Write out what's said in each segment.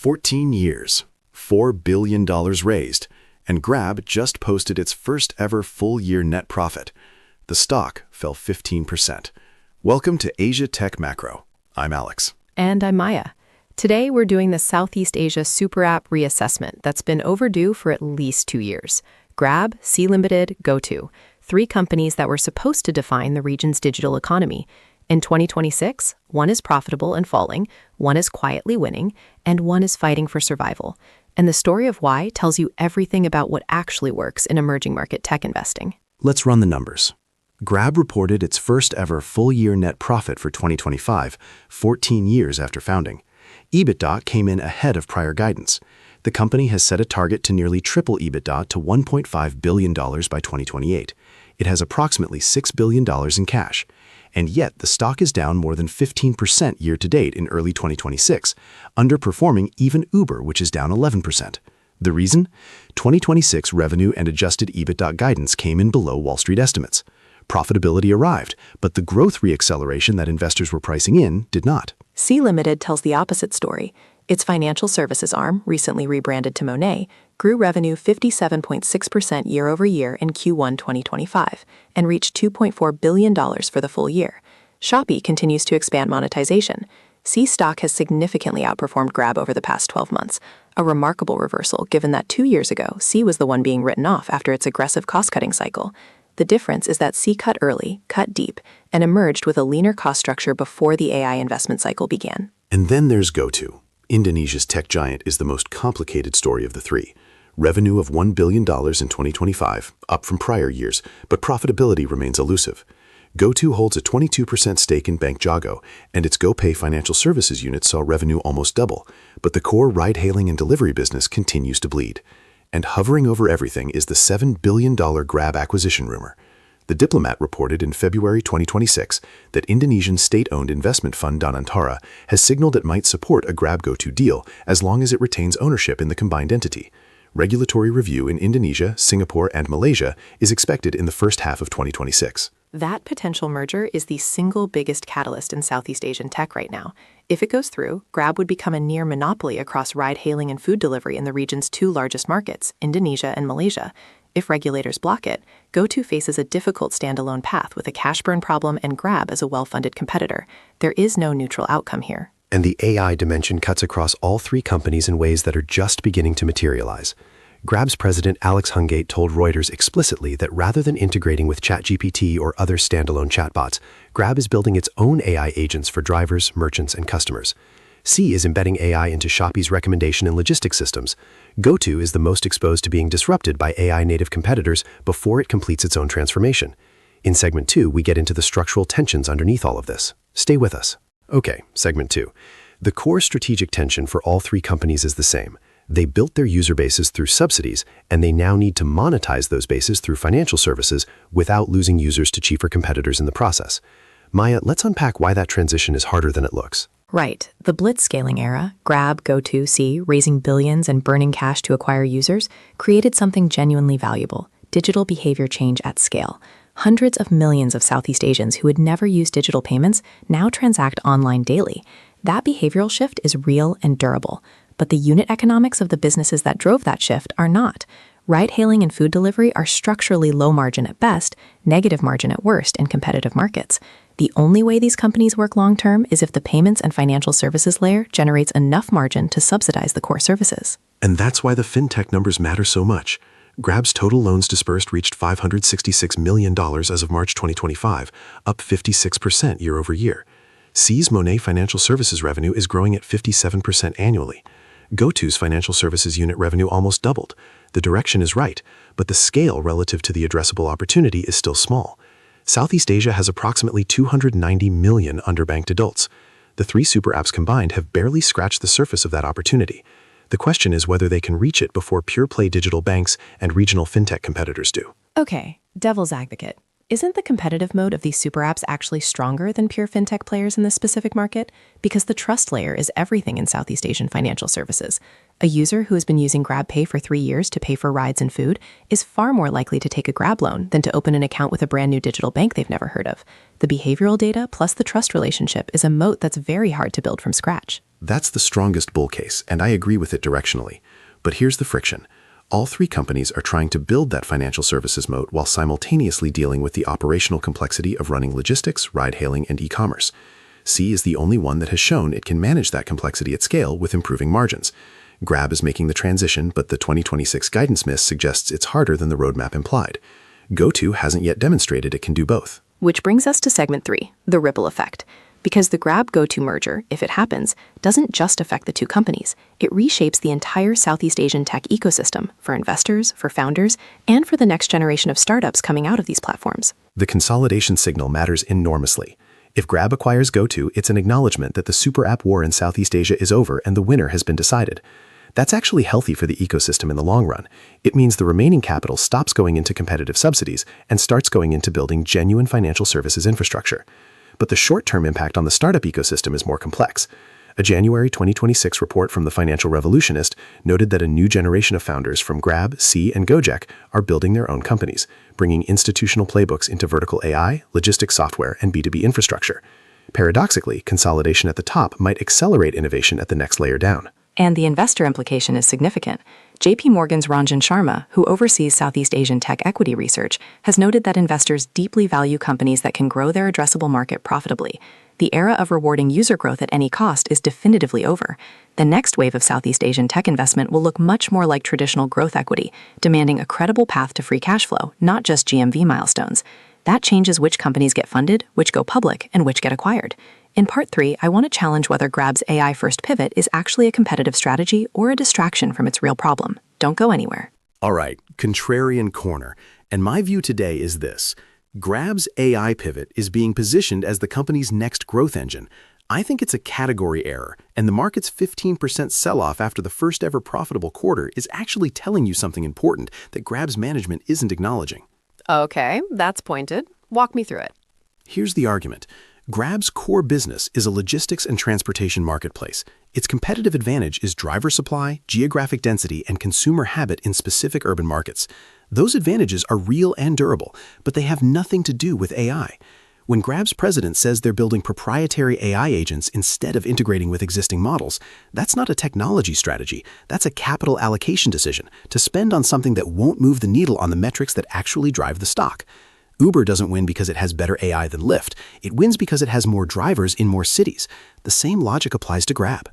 14 years, $4 billion raised, and Grab just posted its first ever full-year net profit. The stock fell 15%. Welcome to Asia Tech Macro. I'm Alex. And I'm Maya. Today, we're doing the Southeast Asia Super App reassessment that's been overdue for at least 2 years. Grab, Sea Limited, GoTo, 3 companies that were supposed to define the region's digital economy. In 2026, one is profitable and falling, one is quietly winning, and one is fighting for survival. And the story of why tells you everything about what actually works in emerging market tech investing. Let's run the numbers. Grab reported its first ever full-year net profit for 2025, 14 years after founding. EBITDA came in ahead of prior guidance. The company has set a target to nearly triple EBITDA to $1.5 billion by 2028. It has approximately $6 billion in cash. And yet, the stock is down more than 15% year-to-date in early 2026, underperforming even Uber, which is down 11%. The reason? 2026 revenue and adjusted EBITDA guidance came in below Wall Street estimates. Profitability arrived, but the growth reacceleration that investors were pricing in did not. Sea Limited tells the opposite story. Its financial services arm, recently rebranded to Monet, grew revenue 57.6% year-over-year in Q1 2025 and reached $2.4 billion for the full year. Shopee continues to expand monetization. Sea stock has significantly outperformed Grab over the past 12 months, a remarkable reversal given that 2 years ago, Sea was the one being written off after its aggressive cost-cutting cycle. The difference is that Sea cut early, cut deep, and emerged with a leaner cost structure before the AI investment cycle began. And then there's GoTo. Indonesia's tech giant is the most complicated story of the three. Revenue of $1 billion in 2025, up from prior years, but profitability remains elusive. GoTo holds a 22% stake in Bank Jago, and its GoPay financial services unit saw revenue almost double, but the core ride-hailing and delivery business continues to bleed. And hovering over everything is the $7 billion Grab acquisition rumor. The Diplomat reported in February 2026 that Indonesian state-owned investment fund Danantara has signaled it might support a Grab-GoTo deal as long as it retains ownership in the combined entity. Regulatory review in Indonesia, Singapore, and Malaysia is expected in the first half of 2026. That potential merger is the single biggest catalyst in Southeast Asian tech right now. If it goes through, Grab would become a near monopoly across ride-hailing and food delivery in the region's 2 largest markets, Indonesia and Malaysia. If regulators block it, GoTo faces a difficult standalone path with a cash burn problem and Grab as a well-funded competitor. There is no neutral outcome here. And the AI dimension cuts across all 3 companies in ways that are just beginning to materialize. Grab's president Alex Hungate told Reuters explicitly that rather than integrating with ChatGPT or other standalone chatbots, Grab is building its own AI agents for drivers, merchants, and customers. Sea is embedding AI into Shopee's recommendation and logistics systems. GoTo is the most exposed to being disrupted by AI-native competitors before it completes its own transformation. In Segment 2, we get into the structural tensions underneath all of this. Stay with us. Okay, Segment 2. The core strategic tension for all 3 companies is the same. They built their user bases through subsidies, and they now need to monetize those bases through financial services without losing users to cheaper competitors in the process. Maya, let's unpack why that transition is harder than it looks. Right. The blitzscaling era, Grab, GoTo, Sea, raising billions and burning cash to acquire users, created something genuinely valuable: digital behavior change at scale. Hundreds of millions of Southeast Asians who had never used digital payments now transact online daily. That behavioral shift is real and durable, but the unit economics of the businesses that drove that shift are not. Ride-hailing and food delivery are structurally low margin at best, negative margin at worst in competitive markets. The only way these companies work long-term is if the payments and financial services layer generates enough margin to subsidize the core services. And that's why the fintech numbers matter so much. Grab's total loans disbursed reached $566 million as of March 2025, up 56% year-over-year. Sea's Monet financial services revenue is growing at 57% annually. GoTo's financial services unit revenue almost doubled. The direction is right, but the scale relative to the addressable opportunity is still small. Southeast Asia has approximately 290 million underbanked adults. The 3 super apps combined have barely scratched the surface of that opportunity. The question is whether they can reach it before pure-play digital banks and regional fintech competitors do. Okay, devil's advocate. Isn't the competitive mode of these super apps actually stronger than pure fintech players in this specific market? Because the trust layer is everything in Southeast Asian financial services. A user who has been using GrabPay for 3 years to pay for rides and food is far more likely to take a Grab loan than to open an account with a brand new digital bank they've never heard of. The behavioral data plus the trust relationship is a moat that's very hard to build from scratch. That's the strongest bull case, and I agree with it directionally. But here's the friction. All three companies are trying to build that financial services moat while simultaneously dealing with the operational complexity of running logistics, ride-hailing, and e-commerce. Sea is the only one that has shown it can manage that complexity at scale with improving margins. Grab is making the transition, but the 2026 guidance miss suggests it's harder than the roadmap implied. GoTo hasn't yet demonstrated it can do both. Which brings us to segment 3, the ripple effect. Because the Grab-GoTo merger, if it happens, doesn't just affect the two companies. It reshapes the entire Southeast Asian tech ecosystem for investors, for founders, and for the next generation of startups coming out of these platforms. The consolidation signal matters enormously. If Grab acquires GoTo, it's an acknowledgement that the super app war in Southeast Asia is over and the winner has been decided. That's actually healthy for the ecosystem in the long run. It means the remaining capital stops going into competitive subsidies and starts going into building genuine financial services infrastructure. But the short-term impact on the startup ecosystem is more complex. A January 2026 report from the Financial Revolutionist noted that a new generation of founders from Grab, Sea, and Gojek are building their own companies, bringing institutional playbooks into vertical AI, logistics software, and B2B infrastructure. Paradoxically, consolidation at the top might accelerate innovation at the next layer down. And the investor implication is significant. JP Morgan's Ranjan Sharma, who oversees Southeast Asian tech equity research, has noted that investors deeply value companies that can grow their addressable market profitably. The era of rewarding user growth at any cost is definitively over. The next wave of Southeast Asian tech investment will look much more like traditional growth equity, demanding a credible path to free cash flow, not just GMV milestones. That changes which companies get funded, which go public, and which get acquired. In Part 3, I want to challenge whether Grab's AI-first pivot is actually a competitive strategy or a distraction from its real problem. Don't go anywhere. All right, contrarian corner. And my view today is this. Grab's AI pivot is being positioned as the company's next growth engine. I think it's a category error, and the market's 15% sell-off after the first ever profitable quarter is actually telling you something important that Grab's management isn't acknowledging. Okay, that's pointed. Walk me through it. Here's the argument. Grab's core business is a logistics and transportation marketplace. Its competitive advantage is driver supply, geographic density, and consumer habit in specific urban markets. Those advantages are real and durable, but they have nothing to do with AI. When Grab's president says they're building proprietary AI agents instead of integrating with existing models, that's not a technology strategy. That's a capital allocation decision to spend on something that won't move the needle on the metrics that actually drive the stock. Uber doesn't win because it has better AI than Lyft. It wins because it has more drivers in more cities. The same logic applies to Grab.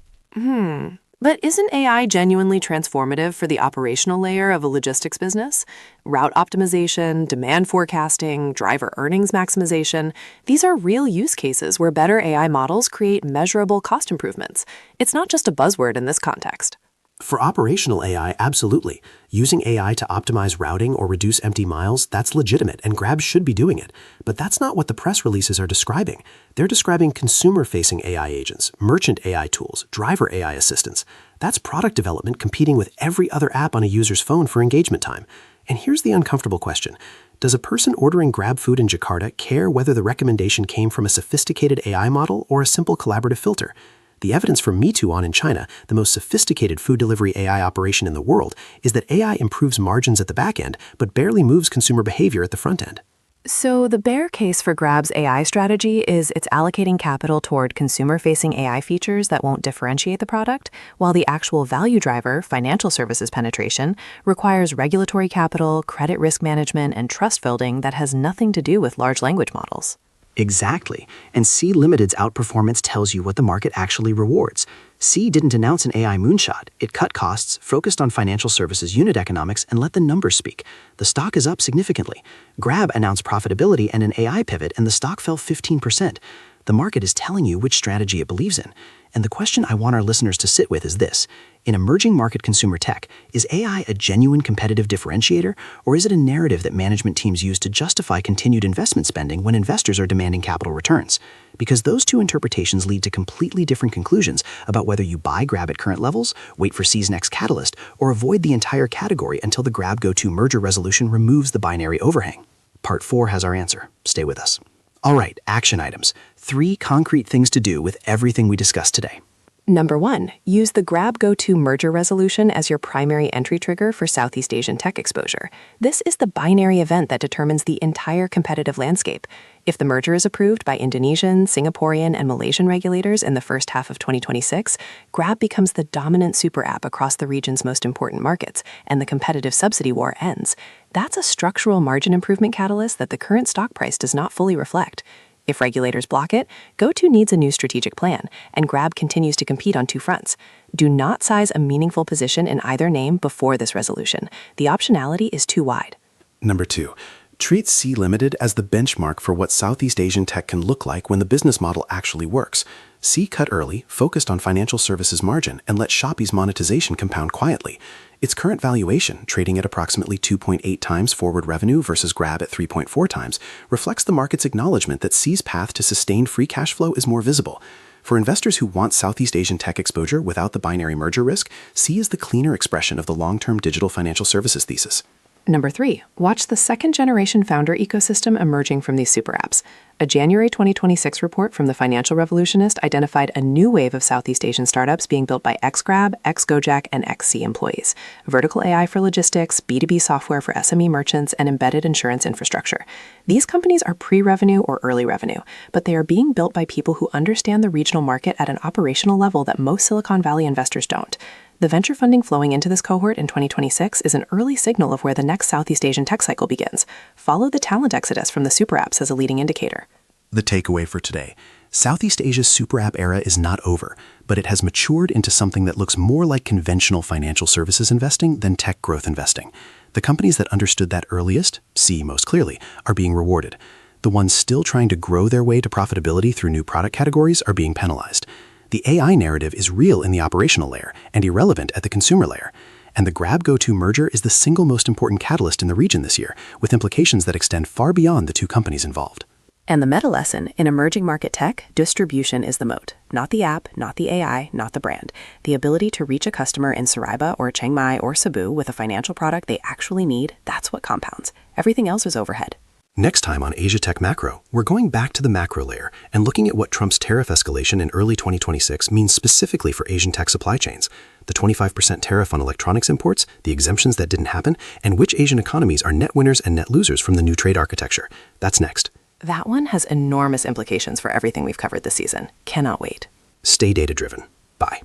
But isn't AI genuinely transformative for the operational layer of a logistics business? Route optimization, demand forecasting, driver earnings maximization, these are real use cases where better AI models create measurable cost improvements. It's not just a buzzword in this context. For operational AI, absolutely. Using AI to optimize routing or reduce empty miles, that's legitimate, and Grab should be doing it. But that's not what the press releases are describing. They're describing consumer-facing AI agents, merchant AI tools, driver AI assistants. That's product development competing with every other app on a user's phone for engagement time. And here's the uncomfortable question. Does a person ordering Grab food in Jakarta care whether the recommendation came from a sophisticated AI model or a simple collaborative filter? The evidence from Meituan in China, the most sophisticated food delivery AI operation in the world, is that AI improves margins at the back end, but barely moves consumer behavior at the front end. So the bear case for Grab's AI strategy is it's allocating capital toward consumer-facing AI features that won't differentiate the product, while the actual value driver, financial services penetration, requires regulatory capital, credit risk management, and trust building that has nothing to do with large language models. Exactly. And Sea Limited's outperformance tells you what the market actually rewards. Sea didn't announce an AI moonshot. It cut costs, focused on financial services unit economics, and let the numbers speak. The stock is up significantly. Grab announced profitability and an AI pivot, and the stock fell 15%. The market is telling you which strategy it believes in. And the question I want our listeners to sit with is this. In emerging market consumer tech, is AI a genuine competitive differentiator, or is it a narrative that management teams use to justify continued investment spending when investors are demanding capital returns? Because those two interpretations lead to completely different conclusions about whether you buy Grab at current levels, wait for Sea's next catalyst, or avoid the entire category until the Grab-GoTo merger resolution removes the binary overhang. Part 4 has our answer. Stay with us. All right, action items. 3 concrete things to do with everything we discussed today. Number 1, use the Grab-GoTo merger resolution as your primary entry trigger for Southeast Asian tech exposure. This is the binary event that determines the entire competitive landscape. If the merger is approved by Indonesian, Singaporean, and Malaysian regulators in the first half of 2026, Grab becomes the dominant super app across the region's most important markets, and the competitive subsidy war ends. That's a structural margin improvement catalyst that the current stock price does not fully reflect. If regulators block it, GoTo needs a new strategic plan, and Grab continues to compete on two fronts. Do not size a meaningful position in either name before this resolution. The optionality is too wide. Number 2. Treat Sea Limited as the benchmark for what Southeast Asian tech can look like when the business model actually works. Sea cut early, focused on financial services margin, and let Shopee's monetization compound quietly. Its current valuation, trading at approximately 2.8 times forward revenue versus Grab at 3.4 times, reflects the market's acknowledgement that Sea's path to sustained free cash flow is more visible. For investors who want Southeast Asian tech exposure without the binary merger risk, Sea is the cleaner expression of the long-term digital financial services thesis. Number 3, watch the second-generation founder ecosystem emerging from these super apps. A January 2026 report from the Financial Revolutionist identified a new wave of Southeast Asian startups being built by ex-Grab, ex-Gojek, and ex-Sea employees. Vertical AI for logistics, B2B software for SME merchants, and embedded insurance infrastructure. These companies are pre-revenue or early revenue, but they are being built by people who understand the regional market at an operational level that most Silicon Valley investors don't. The venture funding flowing into this cohort in 2026 is an early signal of where the next Southeast Asian tech cycle begins. Follow the talent exodus from the super apps as a leading indicator. The takeaway for today. Southeast Asia's super app era is not over, but it has matured into something that looks more like conventional financial services investing than tech growth investing. The companies that understood that earliest, Sea most clearly, are being rewarded. The ones still trying to grow their way to profitability through new product categories are being penalized. The AI narrative is real in the operational layer and irrelevant at the consumer layer. And the Grab-GoTo merger is the single most important catalyst in the region this year, with implications that extend far beyond the two companies involved. And the meta lesson, in emerging market tech, distribution is the moat. Not the app, not the AI, not the brand. The ability to reach a customer in Saraiba or Chiang Mai or Cebu with a financial product they actually need, that's what compounds. Everything else is overhead. Next time on Asia Tech Macro, we're going back to the macro layer and looking at what Trump's tariff escalation in early 2026 means specifically for Asian tech supply chains, the 25% tariff on electronics imports, the exemptions that didn't happen, and which Asian economies are net winners and net losers from the new trade architecture. That's next. That one has enormous implications for everything we've covered this season. Cannot wait. Stay data-driven. Bye.